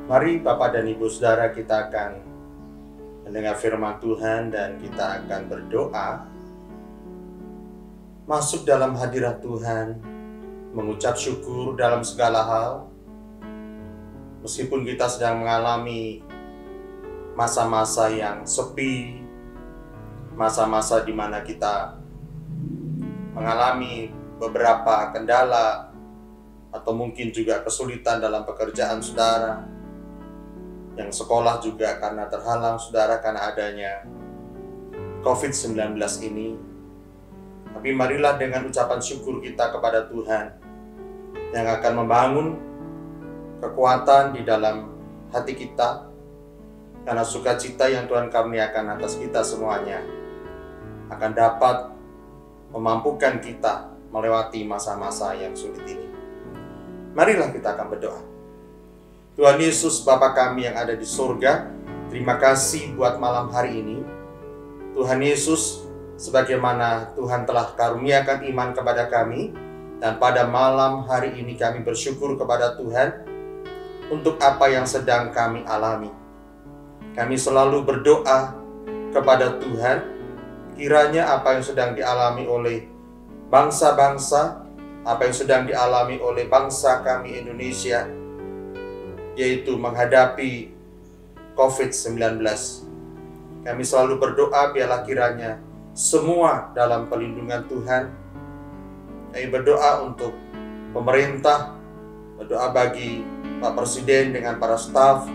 Mari Bapak dan Ibu Saudara, kita akan mendengar firman Tuhan dan kita akan berdoa, masuk dalam hadirat Tuhan, mengucap syukur dalam segala hal. Meskipun kita sedang mengalami masa-masa yang sepi, masa-masa di mana kita mengalami beberapa kendala atau mungkin juga kesulitan dalam pekerjaan saudara, yang sekolah juga karena terhalang saudara karena adanya COVID-19 ini. Tapi marilah dengan ucapan syukur kita kepada Tuhan yang akan membangun kekuatan di dalam hati kita, karena sukacita yang Tuhan karuniakan atas kita semuanya akan dapat memampukan kita melewati masa-masa yang sulit ini. Marilah kita akan berdoa. Tuhan Yesus, Bapa kami yang ada di surga, terima kasih buat malam hari ini. Tuhan Yesus, sebagaimana Tuhan telah karuniakan iman kepada kami, dan pada malam hari ini kami bersyukur kepada Tuhan untuk apa yang sedang kami alami. Kami selalu berdoa kepada Tuhan, kiranya apa yang sedang dialami oleh bangsa-bangsa, apa yang sedang dialami oleh bangsa kami Indonesia, yaitu menghadapi COVID-19. Kami selalu berdoa biarlah kiranya semua dalam perlindungan Tuhan. Kami berdoa untuk pemerintah, berdoa bagi Pak Presiden dengan para staf,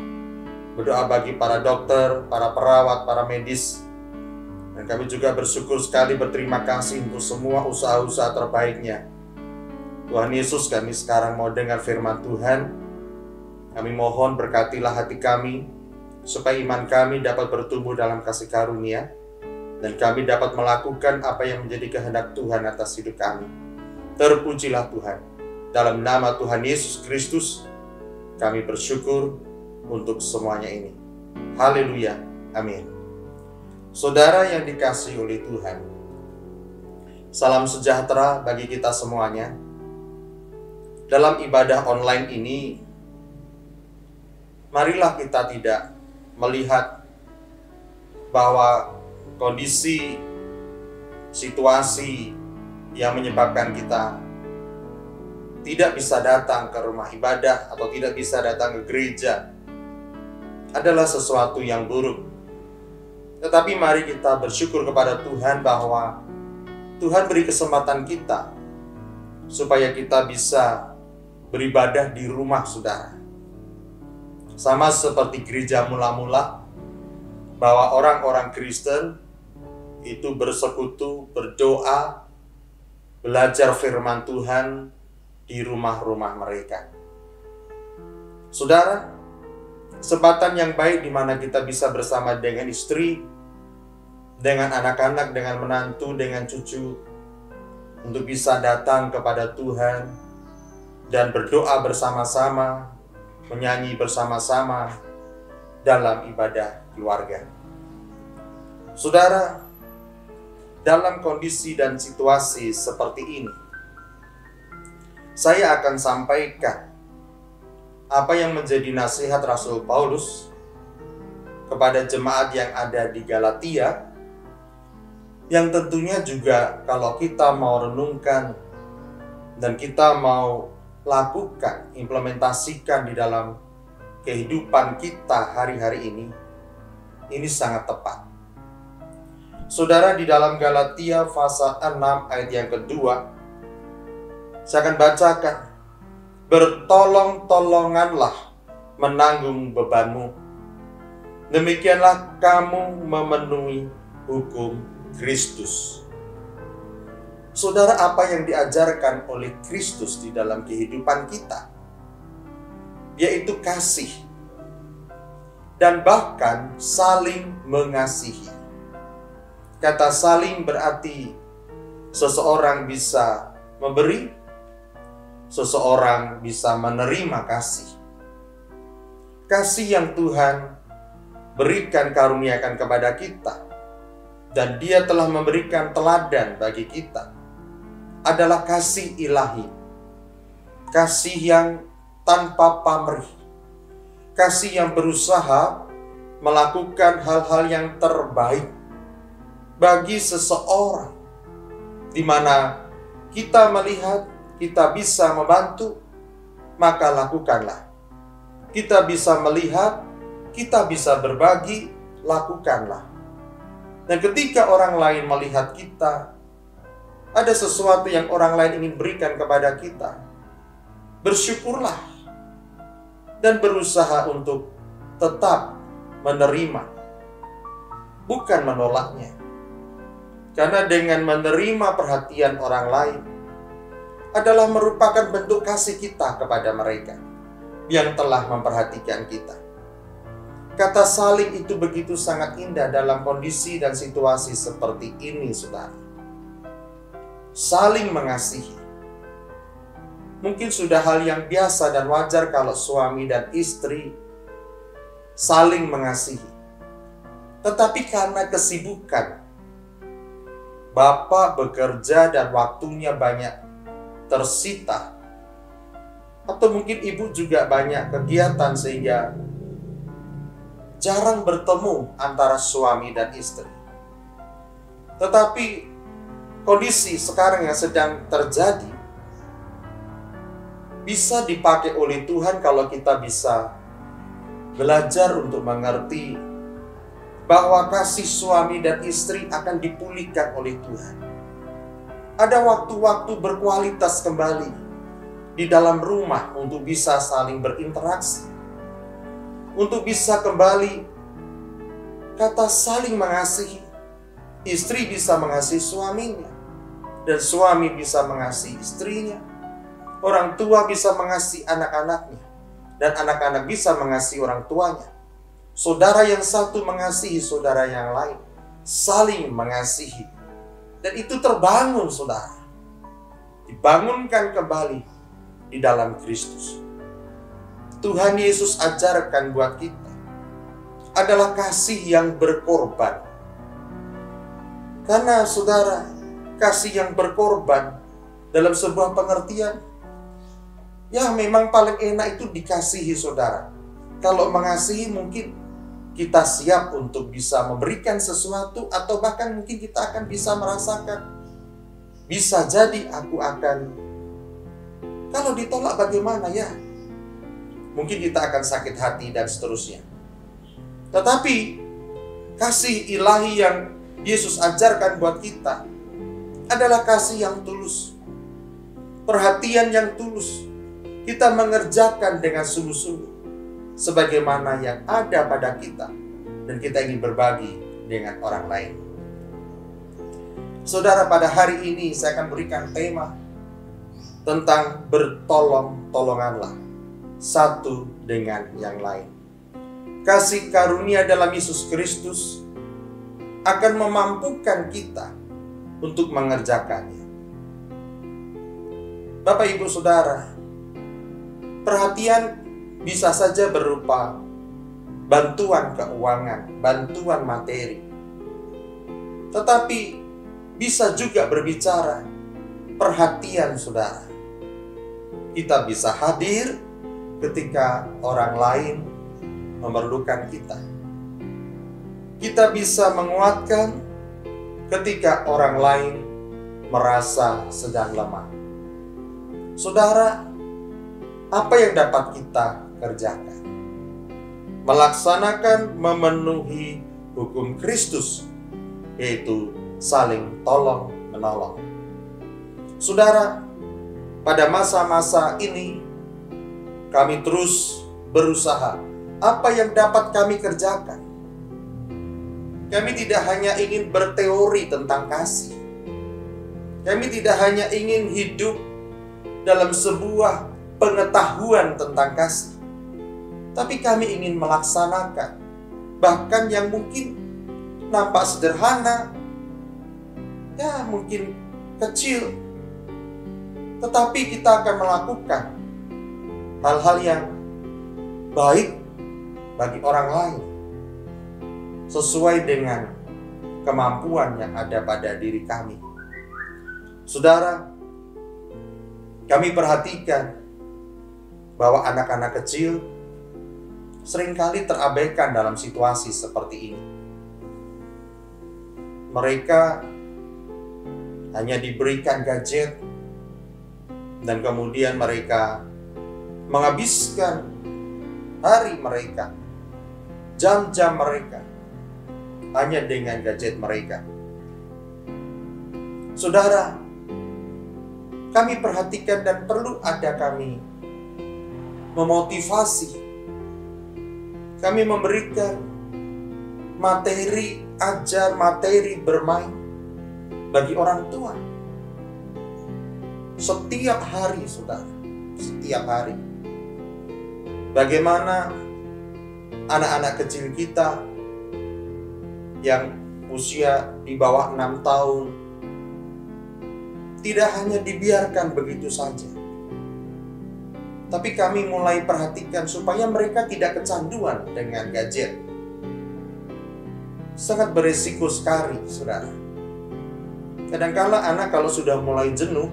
berdoa bagi para dokter, para perawat, para medis. Dan kami juga bersyukur sekali, berterima kasih untuk semua usaha-usaha terbaiknya. Tuhan Yesus, kami sekarang mau dengar firman Tuhan. Kami mohon berkatilah hati kami, supaya iman kami dapat bertumbuh dalam kasih karunia, dan kami dapat melakukan apa yang menjadi kehendak Tuhan atas hidup kami. Terpujilah Tuhan. Dalam nama Tuhan Yesus Kristus, kami bersyukur untuk semuanya ini. Haleluya. Amin. Saudara yang dikasihi oleh Tuhan, salam sejahtera bagi kita semuanya. Dalam ibadah online ini, marilah kita tidak melihat bahwa kondisi, situasi yang menyebabkan kita tidak bisa datang ke rumah ibadah atau tidak bisa datang ke gereja adalah sesuatu yang buruk. Tetapi mari kita bersyukur kepada Tuhan bahwa Tuhan beri kesempatan kita supaya kita bisa beribadah di rumah saudara. Sama seperti gereja mula-mula, bahwa orang-orang Kristen itu bersekutu, berdoa, belajar firman Tuhan di rumah-rumah mereka. Saudara, kesempatan yang baik di mana kita bisa bersama dengan istri, dengan anak-anak, dengan menantu, dengan cucu, untuk bisa datang kepada Tuhan dan berdoa bersama-sama, menyanyi bersama-sama dalam ibadah keluarga. Saudara, dalam kondisi dan situasi seperti ini, saya akan sampaikan apa yang menjadi nasihat Rasul Paulus kepada jemaat yang ada di Galatia, yang tentunya juga kalau kita mau renungkan dan kita mau lakukan, implementasikan di dalam kehidupan kita hari-hari ini sangat tepat. Saudara, di dalam Galatia pasal 6 ayat yang kedua, saya akan bacakan. Bertolong-tolonganlah menanggung bebanmu, demikianlah kamu memenuhi hukum Kristus. Saudara, apa yang diajarkan oleh Kristus di dalam kehidupan kita, yaitu kasih dan bahkan saling mengasihi. Kata saling berarti seseorang bisa memberi, seseorang bisa menerima kasih. Kasih yang Tuhan berikan, karuniakan kepada kita, dan Dia telah memberikan teladan bagi kita, adalah kasih ilahi. Kasih yang tanpa pamrih. kasih yang berusaha melakukan hal-hal yang terbaik bagi seseorang, di mana kita melihat kita bisa membantu, maka lakukanlah. Kita bisa melihat, kita bisa berbagi, lakukanlah. Dan ketika orang lain melihat kita, ada sesuatu yang orang lain ingin berikan kepada kita, bersyukurlah dan berusaha untuk tetap menerima, bukan menolaknya. Karena dengan menerima perhatian orang lain adalah merupakan bentuk kasih kita kepada mereka yang telah memperhatikan kita. Kata saling itu begitu sangat indah dalam kondisi dan situasi seperti ini, saudara. Saling mengasihi. Mungkin sudah hal yang biasa dan wajar kalau suami dan istri saling mengasihi. Tetapi karena kesibukan, bapak bekerja dan waktunya banyak tersita, atau mungkin ibu juga banyak kegiatan sehingga jarang bertemu antara suami dan istri. Tetapi kondisi sekarang yang sedang terjadi bisa dipakai oleh Tuhan kalau kita bisa belajar untuk mengerti bahwa kasih suami dan istri akan dipulihkan oleh Tuhan. Ada waktu-waktu berkualitas kembali di dalam rumah untuk bisa saling berinteraksi, untuk bisa kembali kata saling mengasihi. Istri bisa mengasihi suaminya, dan suami bisa mengasihi istrinya. Orang tua bisa mengasihi anak-anaknya, dan anak-anak bisa mengasihi orang tuanya. Saudara yang satu mengasihi saudara yang lain, saling mengasihi. Dan itu terbangun, saudara. Dibangunkan kembali di dalam Kristus. Tuhan Yesus ajarkan buat kita adalah kasih yang berkorban. Karena saudara, kasih yang berkorban dalam sebuah pengertian, ya memang paling enak itu dikasihi, saudara. Kalau mengasihi mungkin kita siap untuk bisa memberikan sesuatu, atau bahkan mungkin kita akan bisa merasakan, bisa jadi aku akan, kalau ditolak bagaimana ya? Mungkin kita akan sakit hati dan seterusnya. Tetapi kasih ilahi yang Yesus ajarkan buat kita adalah kasih yang tulus, perhatian yang tulus. Kita mengerjakan dengan sungguh-sungguh sebagaimana yang ada pada kita, dan kita ingin berbagi dengan orang lain. Saudara, pada hari ini saya akan berikan tema tentang bertolong-tolonganlah satu dengan yang lain. Kasih karunia dalam Yesus Kristus akan memampukan kita untuk mengerjakannya. Bapak, Ibu, Saudara, perhatian bisa saja berupa bantuan keuangan, bantuan materi. Tetapi bisa juga berbicara perhatian, saudara. Kita bisa hadir ketika orang lain memerlukan kita. Kita bisa menguatkan ketika orang lain merasa sedang lemah. Saudara, apa yang dapat kita kerjakan? Melaksanakan, memenuhi hukum Kristus, yaitu saling tolong-menolong. Saudara, pada masa-masa ini kami terus berusaha. Apa yang dapat kami kerjakan? Kami tidak hanya ingin berteori tentang kasih. Kami tidak hanya ingin hidup dalam sebuah pengetahuan tentang kasih, tapi kami ingin melaksanakan, bahkan yang mungkin nampak sederhana, ya mungkin kecil, tetapi kita akan melakukan hal-hal yang baik bagi orang lain sesuai dengan kemampuan yang ada pada diri kami. Saudara, kami perhatikan bahwa anak-anak kecil seringkali terabaikan dalam situasi seperti ini. Mereka hanya diberikan gadget dan kemudian mereka menghabiskan hari mereka, jam-jam mereka hanya dengan gadget mereka. Saudara, kami perhatikan dan perlu ada kami memotivasi, kami memberikan materi ajar, materi bermain bagi orang tua. Setiap hari, saudara, setiap hari. Bagaimana anak-anak kecil kita yang usia di bawah 6 tahun tidak hanya dibiarkan begitu saja, tapi kami mulai perhatikan supaya mereka tidak kecanduan dengan gadget. Sangat beresiko sekali, saudara. Kadangkala anak kalau sudah mulai jenuh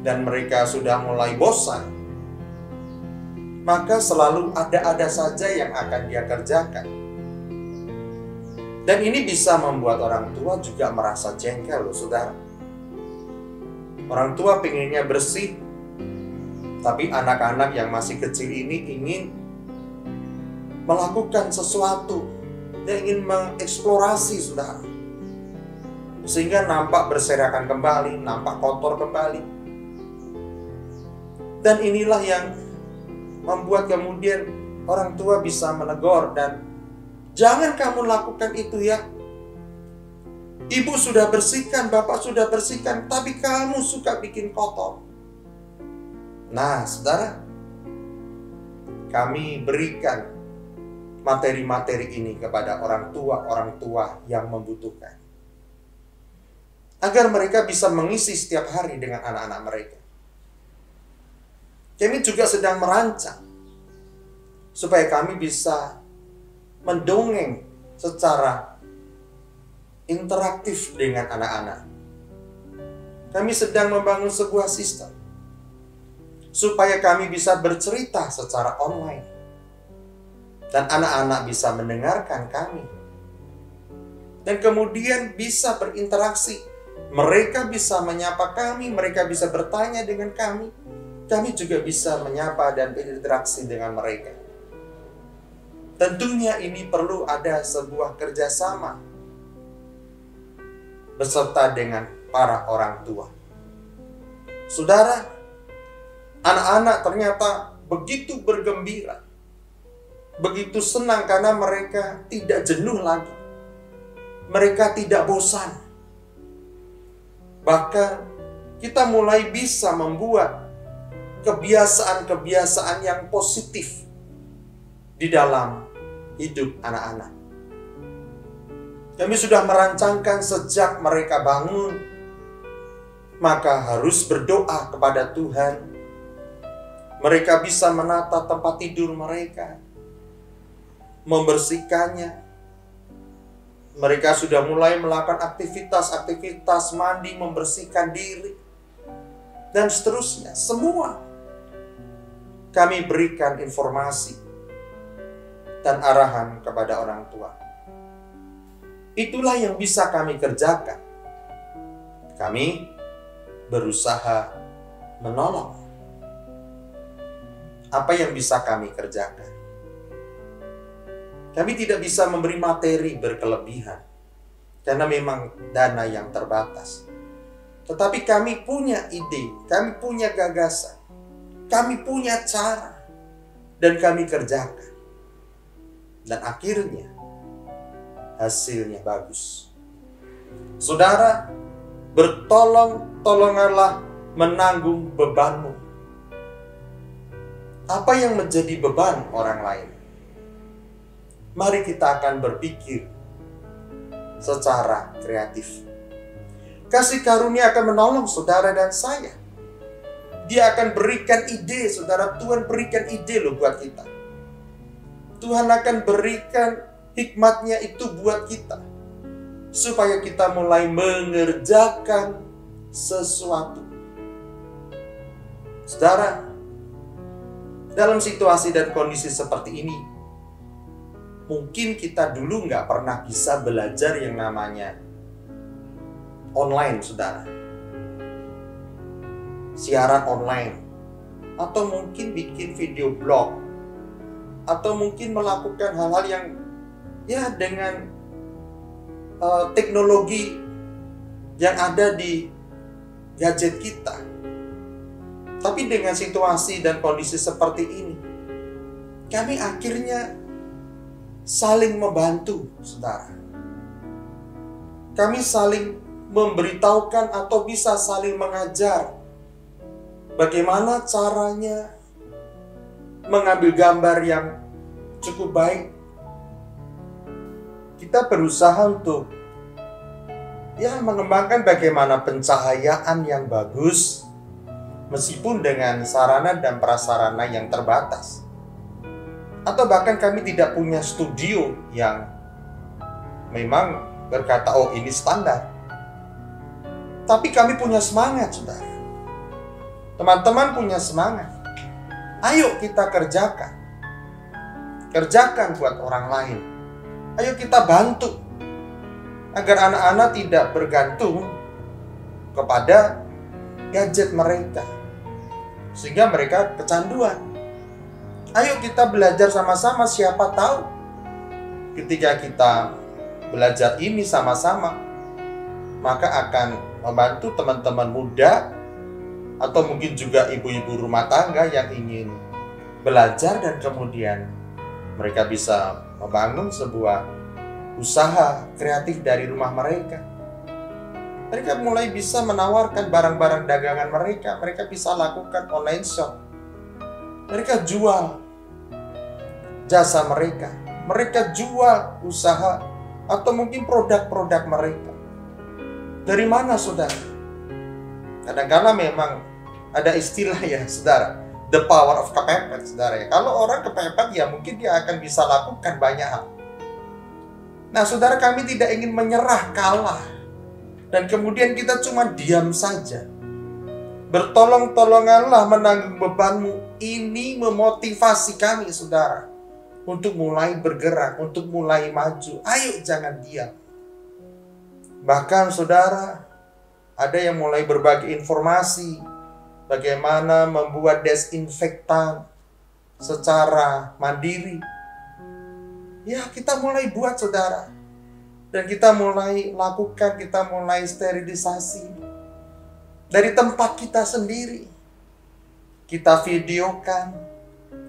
dan mereka sudah mulai bosan, maka selalu ada-ada saja yang akan dia kerjakan. Dan ini bisa membuat orang tua juga merasa jengkel, loh, saudara. Orang tua pengennya bersih, tapi anak-anak yang masih kecil ini ingin melakukan sesuatu. Dia ingin mengeksplorasi, saudara. Sehingga nampak berserakan kembali, nampak kotor kembali. Dan inilah yang membuat kemudian orang tua bisa menegur dan jangan kamu lakukan itu ya. Ibu sudah bersihkan, bapak sudah bersihkan, tapi kamu suka bikin kotor. Nah, saudara, kami berikan materi-materi ini kepada orang tua yang membutuhkan, agar mereka bisa mengisi setiap hari dengan anak-anak mereka. Kami juga sedang merancang supaya kami bisa mendongeng secara interaktif dengan anak-anak. Kami sedang membangun sebuah sistem supaya kami bisa bercerita secara online dan anak-anak bisa mendengarkan kami dan kemudian bisa berinteraksi. Mereka bisa menyapa kami, mereka bisa bertanya dengan kami, kami juga bisa menyapa dan berinteraksi dengan mereka. Tentunya ini perlu ada sebuah kerjasama beserta dengan para orang tua. Saudara, anak-anak ternyata begitu bergembira, begitu senang karena mereka tidak jenuh lagi. Mereka tidak bosan. Bahkan kita mulai bisa membuat kebiasaan-kebiasaan yang positif di dalam hidup anak-anak. Kami sudah merancangkan sejak mereka bangun, maka harus berdoa kepada Tuhan. Mereka bisa menata tempat tidur mereka, membersihkannya. Mereka sudah mulai melakukan aktivitas-aktivitas mandi, membersihkan diri, dan seterusnya. Semua kami berikan informasi dan arahan kepada orang tua. Itulah yang bisa kami kerjakan. Kami berusaha menolong. Apa yang bisa kami kerjakan? Kami tidak bisa memberi materi berkelebihan karena memang dana yang terbatas. Tetapi kami punya ide, kami punya gagasan, kami punya cara, dan kami kerjakan. Dan akhirnya hasilnya bagus. Saudara, bertolong-tolonganlah menanggung bebanmu. Apa yang menjadi beban orang lain? Mari kita akan berpikir secara kreatif. Kasih karunia akan menolong saudara dan saya. Dia akan berikan ide, saudara. Tuhan berikan ide loh buat kita. Tuhan akan berikan hikmatnya itu buat kita, supaya kita mulai mengerjakan sesuatu. Saudara, Dalam situasi dan kondisi seperti ini, mungkin kita dulu nggak pernah bisa belajar yang namanya online, saudara. Siaran online, atau mungkin bikin video blog, atau mungkin melakukan hal-hal yang ya dengan teknologi yang ada di gadget kita. Tapi dengan situasi dan kondisi seperti ini, kami akhirnya saling membantu, saudara. Kami saling memberitahukan atau bisa saling mengajar bagaimana caranya mengambil gambar yang cukup baik. Kita berusaha untuk mengembangkan bagaimana pencahayaan yang bagus, meskipun dengan sarana dan prasarana yang terbatas. Atau bahkan kami tidak punya studio yang memang berkata, oh ini standar. Tapi kami punya semangat, saudara. Teman-teman punya semangat. Ayo kita kerjakan. Kerjakan buat orang lain. Ayo kita bantu. Agar anak-anak tidak bergantung kepada gadget mereka, sehingga mereka kecanduan. Ayo kita belajar sama-sama, siapa tahu ketika kita belajar ini sama-sama, maka akan membantu teman-teman muda atau mungkin juga ibu-ibu rumah tangga yang ingin belajar dan kemudian mereka bisa membangun sebuah usaha kreatif dari rumah mereka. Mereka mulai bisa menawarkan barang-barang dagangan mereka. Mereka bisa lakukan online shop. Mereka jual jasa mereka. Mereka jual usaha atau mungkin produk-produk mereka. Dari mana, saudara? Kadang-kadang memang ada istilah ya, saudara, the power of kepepet, saudara ya. Kalau orang kepepet ya mungkin dia akan bisa lakukan banyak hal. Nah, saudara, kami tidak ingin menyerah, kalah, dan kemudian kita cuma diam saja. Bertolong-tolonganlah menanggung bebanmu. Ini memotivasi kami, saudara, untuk mulai bergerak, untuk mulai maju. Ayo jangan diam. Bahkan, saudara, ada yang mulai berbagi informasi bagaimana membuat desinfektan secara mandiri. Ya, kita mulai buat, saudara. Dan kita mulai lakukan, kita mulai sterilisasi dari tempat kita sendiri. Kita videokan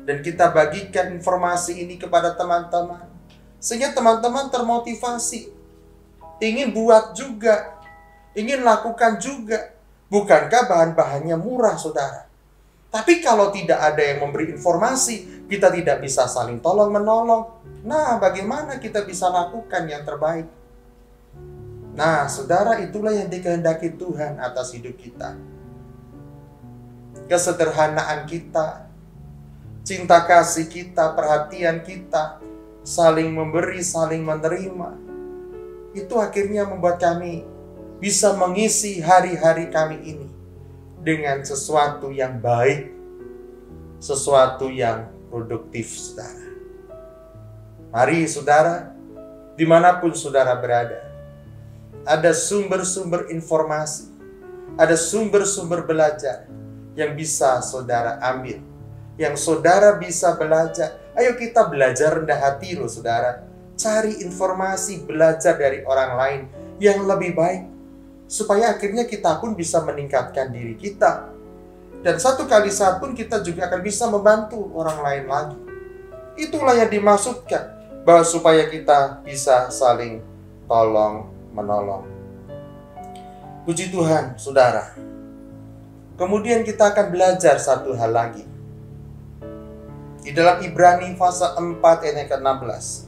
dan kita bagikan informasi ini kepada teman-teman, sehingga teman-teman termotivasi, ingin buat juga, ingin lakukan juga. Bukankah bahan-bahannya murah, saudara? Tapi kalau tidak ada yang memberi informasi, kita tidak bisa saling tolong-menolong. Nah, bagaimana kita bisa lakukan yang terbaik? Nah, saudara, itulah yang dikehendaki Tuhan atas hidup kita. Kesederhanaan kita, cinta kasih kita, perhatian kita, saling memberi, saling menerima. Itu akhirnya membuat kami bisa mengisi hari-hari kami ini dengan sesuatu yang baik, sesuatu yang produktif, saudara. Mari, saudara, dimanapun saudara berada, ada sumber-sumber informasi, ada sumber-sumber belajar yang bisa saudara ambil, yang saudara bisa belajar. Ayo kita belajar rendah hati loh, saudara. Cari informasi, belajar dari orang lain yang lebih baik, supaya akhirnya kita pun bisa meningkatkan diri kita. Dan satu kali saat pun kita juga akan bisa membantu orang lain lagi. Itulah yang dimaksudkan, bahwa supaya kita bisa saling tolong-menolong. Puji Tuhan, saudara. Kemudian kita akan belajar satu hal lagi. Di dalam Ibrani pasal 4 ayat ke-16.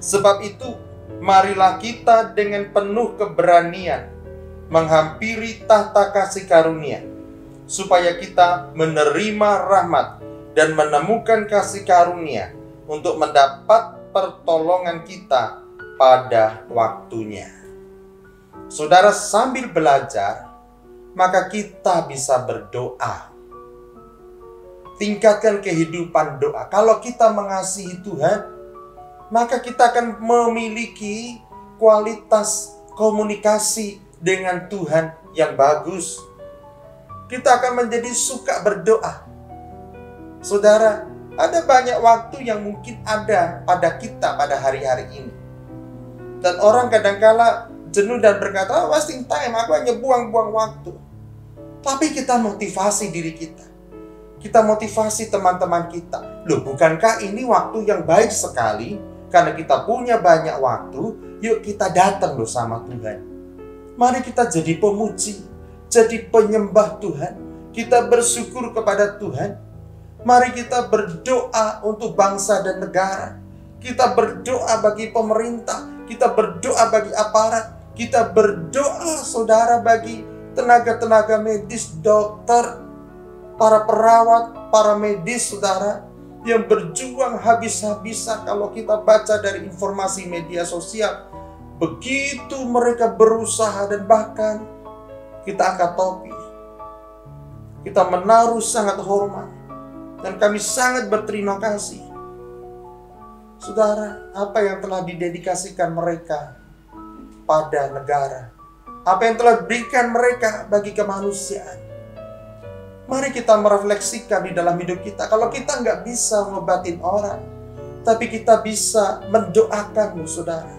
Sebab itu, marilah kita dengan penuh keberanian menghampiri tahta kasih karunia, supaya kita menerima rahmat dan menemukan kasih karunia untuk mendapat pertolongan kita pada waktunya. Saudara, sambil belajar, maka kita bisa berdoa. tingkatkan kehidupan doa. Kalau kita mengasihi Tuhan, maka kita akan memiliki kualitas komunikasi dengan Tuhan yang bagus. Kita akan menjadi suka berdoa. Saudara, ada banyak waktu yang mungkin ada pada kita pada hari-hari ini. Dan orang kadangkala jenuh dan berkata, wasting time, aku hanya buang-buang waktu. Tapi kita motivasi diri kita. Kita motivasi teman-teman kita. Loh, bukankah ini waktu yang baik sekali? Karena kita punya banyak waktu, yuk kita datang loh sama Tuhan. Mari kita jadi pemuji, jadi penyembah Tuhan. Kita bersyukur kepada Tuhan. Mari kita berdoa untuk bangsa dan negara. Kita berdoa bagi pemerintah. Kita berdoa bagi aparat. Kita berdoa, saudara, bagi tenaga-tenaga medis, dokter, para perawat, para medis, saudara, yang berjuang habis-habisan. Kalau kita baca dari informasi media sosial, begitu mereka berusaha dan bahkan kita angkat topi. Kita menaruh sangat hormat. Dan kami sangat berterima kasih. Saudara, apa yang telah didedikasikan mereka pada negara, apa yang telah diberikan mereka bagi kemanusiaan. Mari kita merefleksikan di dalam hidup kita. Kalau kita nggak bisa ngobatin orang, tapi kita bisa mendoakan, saudara.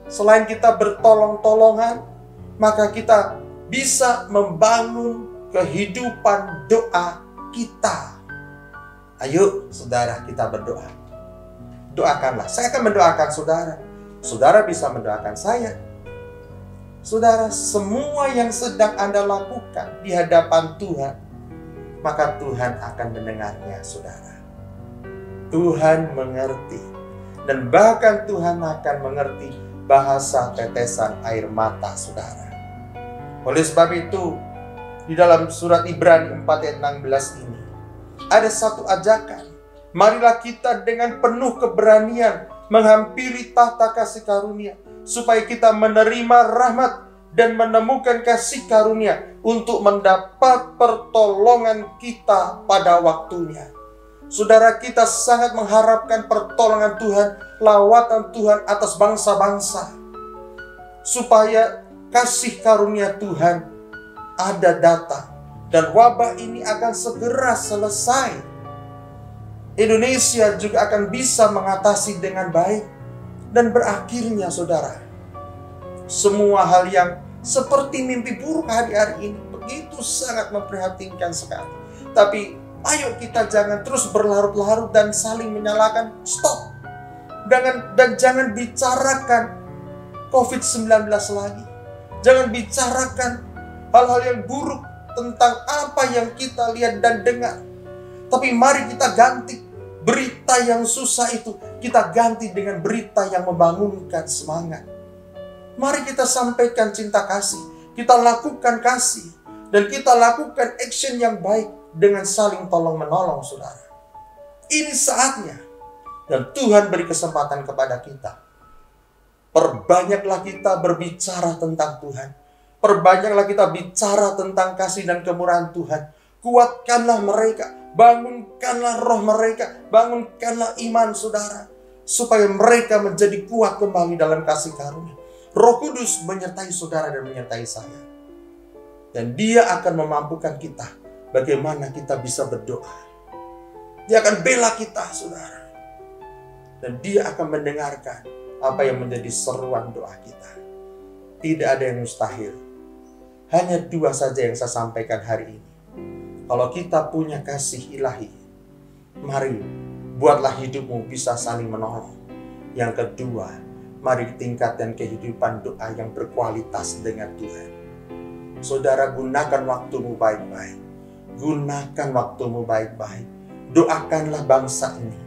Selain kita bertolong-tolongan, maka kita bisa membangun kehidupan doa kita. Ayo, saudara, kita berdoa. Doakanlah. Saya akan mendoakan saudara. Saudara bisa mendoakan saya. Saudara, semua yang sedang Anda lakukan di hadapan Tuhan, maka Tuhan akan mendengarnya, saudara. Tuhan mengerti. Dan bahkan Tuhan akan mengerti bahasa tetesan air mata, saudara. Oleh sebab itu, di dalam surat Ibrani 4 ayat 16 ini, ada satu ajakan. Marilah kita dengan penuh keberanian menghampiri tahta kasih karunia, supaya kita menerima rahmat dan menemukan kasih karunia untuk mendapat pertolongan kita pada waktunya. Saudara, kita sangat mengharapkan pertolongan Tuhan, lawatan Tuhan atas bangsa-bangsa, supaya kasih karunia Tuhan ada datang dan wabah ini akan segera selesai. Indonesia juga akan bisa mengatasi dengan baik. Dan berakhirnya, saudara, semua hal yang seperti mimpi buruk hari-hari ini begitu sangat memprihatinkan sekali. Tapi ayo kita jangan terus berlarut-larut dan saling menyalahkan. Stop. Dan jangan bicarakan COVID-19 lagi. Jangan bicarakan hal-hal yang buruk tentang apa yang kita lihat dan dengar. Tapi mari kita ganti berita yang susah itu, kita ganti dengan berita yang membangunkan semangat. Mari kita sampaikan cinta kasih, kita lakukan kasih, dan kita lakukan action yang baik dengan saling tolong-menolong, saudara. Ini saatnya, dan Tuhan beri kesempatan kepada kita. Perbanyaklah kita berbicara tentang Tuhan. Perbanyaklah kita bicara tentang kasih dan kemurahan Tuhan. Kuatkanlah mereka, bangunkanlah roh mereka, bangunkanlah iman saudara, supaya mereka menjadi kuat kembali dalam kasih karunia. Roh Kudus menyertai saudara dan menyertai saya. Dan Dia akan memampukan kita bagaimana kita bisa berdoa. Dia akan bela kita, saudara. Dan Dia akan mendengarkan apa yang menjadi seruan doa kita. Tidak ada yang mustahil. Hanya dua saja yang saya sampaikan hari ini. Kalau kita punya kasih ilahi, mari buatlah hidupmu bisa saling menolong. Yang kedua, mari tingkatkan kehidupan doa yang berkualitas dengan Tuhan. Saudara, gunakan waktumu baik-baik. Gunakan waktumu baik-baik. Doakanlah bangsa ini.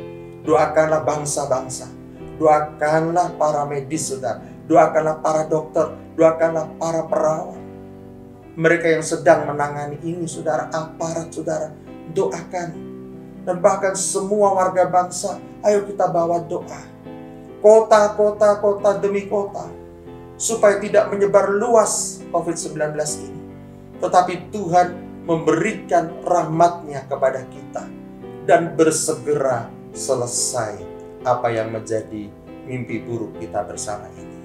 Doakanlah bangsa-bangsa. Doakanlah para medis, saudara. Doakanlah para dokter. Doakanlah para perawat. Mereka yang sedang menangani ini, saudara, aparat, saudara, doakan. Dan bahkan semua warga bangsa, ayo kita bawa doa. Kota demi kota. Supaya tidak menyebar luas COVID-19 ini. Tetapi Tuhan memberikan rahmat-Nya kepada kita dan bersegera selesai apa yang menjadi mimpi buruk kita bersama ini.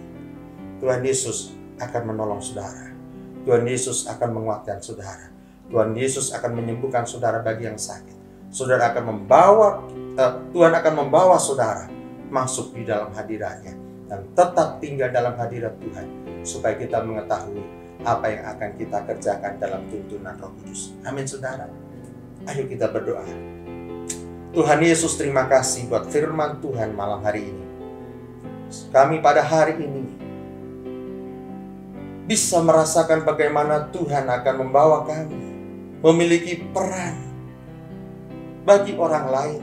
Tuhan Yesus akan menolong saudara. Tuhan Yesus akan menguatkan saudara. Tuhan Yesus akan menyembuhkan saudara bagi yang sakit. Saudara akan Tuhan akan membawa saudara masuk di dalam hadirat-Nya dan tetap tinggal dalam hadirat Tuhan, supaya kita mengetahui apa yang akan kita kerjakan dalam tuntunan Roh Kudus. Amin, saudara. Ayo kita berdoa. Tuhan Yesus, terima kasih buat firman Tuhan malam hari ini. Kami pada hari ini bisa merasakan bagaimana Tuhan akan membawa kami memiliki peran bagi orang lain,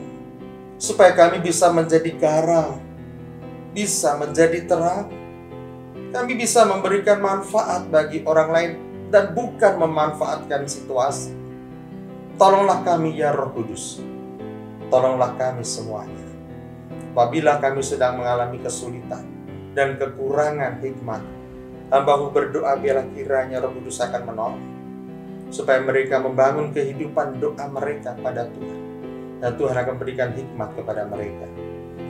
supaya kami bisa menjadi garam, bisa menjadi terang. Kami bisa memberikan manfaat bagi orang lain dan bukan memanfaatkan situasi. Tolonglah kami ya Roh Kudus. Tolonglah kami semuanya. Apabila kami sedang mengalami kesulitan dan kekurangan hikmat, hamba-Mu berdoa biarlah kiranya Roh Kudus akan menolong, supaya mereka membangun kehidupan doa mereka pada Tuhan. Dan Tuhan akan berikan hikmat kepada mereka.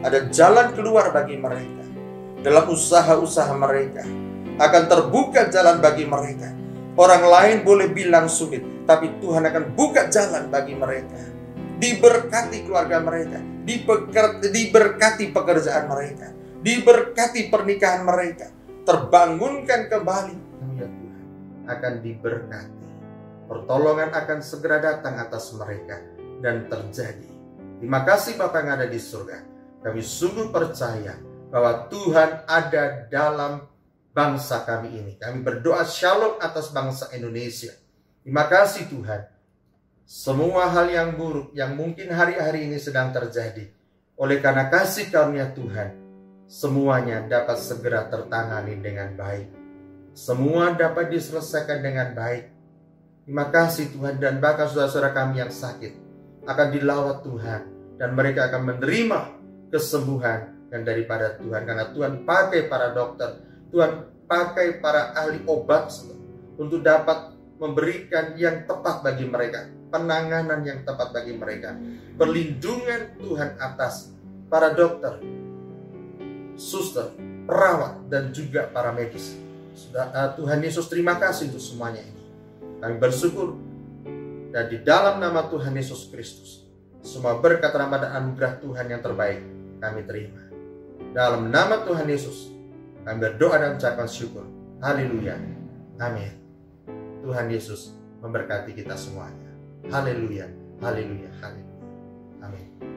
Ada jalan keluar bagi mereka. Dalam usaha-usaha mereka akan terbuka jalan bagi mereka. Orang lain boleh bilang sulit, tapi Tuhan akan buka jalan bagi mereka. Diberkati keluarga mereka, diberkati pekerjaan mereka, diberkati pernikahan mereka, terbangunkan kembali. Ya Tuhan akan diberkati. Pertolongan akan segera datang atas mereka dan terjadi. Terima kasih Bapa yang ada di surga. Kami sungguh percaya bahwa Tuhan ada dalam bangsa kami ini. Kami berdoa shalom atas bangsa Indonesia. Terima kasih Tuhan. Semua hal yang buruk yang mungkin hari-hari ini sedang terjadi, oleh karena kasih karunia Tuhan, semuanya dapat segera tertangani dengan baik. Semua dapat diselesaikan dengan baik. Terima kasih Tuhan, dan bahkan saudara-saudara kami yang sakit akan dilawat Tuhan, dan mereka akan menerima kesembuhan yang daripada Tuhan, karena Tuhan pakai para dokter, Tuhan pakai para ahli obat untuk dapat memberikan yang tepat bagi mereka, penanganan yang tepat bagi mereka, perlindungan Tuhan atas para dokter, suster, perawat, dan juga para medis. Tuhan Yesus, terima kasih untuk semuanya ini. Kami bersyukur, dan di dalam nama Tuhan Yesus Kristus, semua berkat rahmat dan anugerah Tuhan yang terbaik kami terima. Dalam nama Tuhan Yesus, kami berdoa dan ucapkan syukur. Haleluya. Amin. Tuhan Yesus memberkati kita semuanya. Haleluya. Haleluya. Haleluya. Amin.